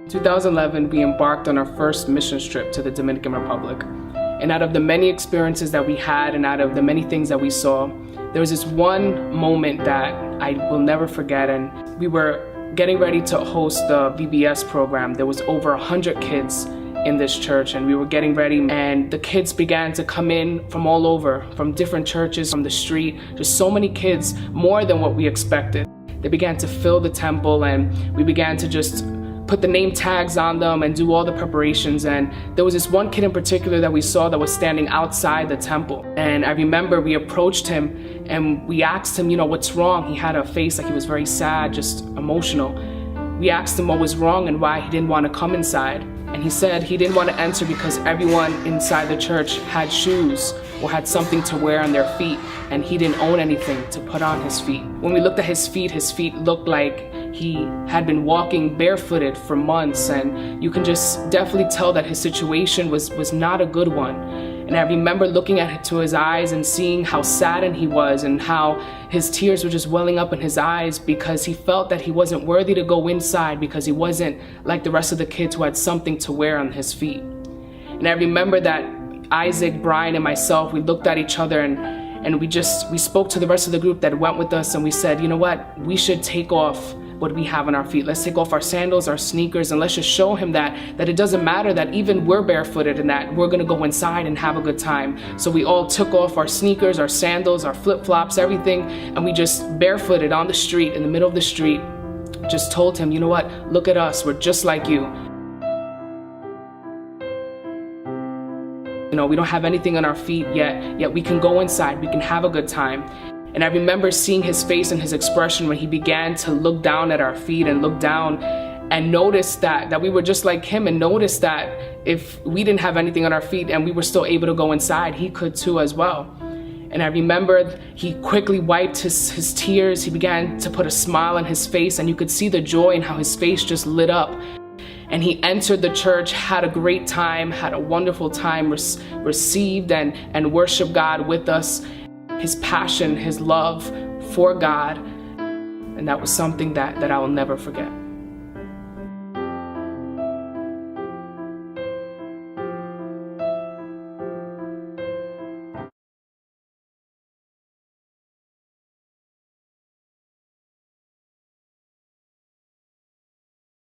2011, we embarked on our first missions trip to the Dominican Republic. And out of the many experiences that we had and out of the many things that we saw, there was this one moment that I will never forget. And we were getting ready to host the VBS program. There was over 100 kids in this church, and we were getting ready, and the kids began to come in from all over, from different churches, from the street, just so many kids, more than what we expected. They began to fill the temple, and we began to just put the name tags on them and do all the preparations. And there was this one kid in particular that we saw that was standing outside the temple. And I remember we approached him and we asked him, what's wrong? He had a face like he was very sad, just emotional. We asked him what was wrong and why he didn't want to come inside. And he said he didn't want to enter because everyone inside the church had shoes or had something to wear on their feet, and he didn't own anything to put on his feet. When we looked at his feet looked like he had been walking barefooted for months, and you can just definitely tell that his situation was not a good one. And I remember looking to his eyes and seeing how saddened he was and how his tears were just welling up in his eyes because he felt that he wasn't worthy to go inside because he wasn't like the rest of the kids who had something to wear on his feet. And I remember that Isaac, Brian, and myself, we looked at each other and we spoke to the rest of the group that went with us, and we said, you know what, we should take off what we have on our feet. Let's take off our sandals, our sneakers, and let's just show him that it doesn't matter that even we're barefooted and that we're gonna go inside and have a good time. So we all took off our sneakers, our sandals, our flip-flops, everything, and we just barefooted on the street, in the middle of the street, just told him, you know what, look at us, we're just like you. We don't have anything on our feet yet we can go inside, we can have a good time. And I remember seeing his face and his expression when he began to look down at our feet and look down and notice that we were just like him, and notice that if we didn't have anything on our feet and we were still able to go inside, he could too as well. And I remember he quickly wiped his tears. He began to put a smile on his face, and you could see the joy in how his face just lit up. And he entered the church, had a great time, had a wonderful time, received and worshiped God with us. His passion, his love for God, and that was something that I will never forget.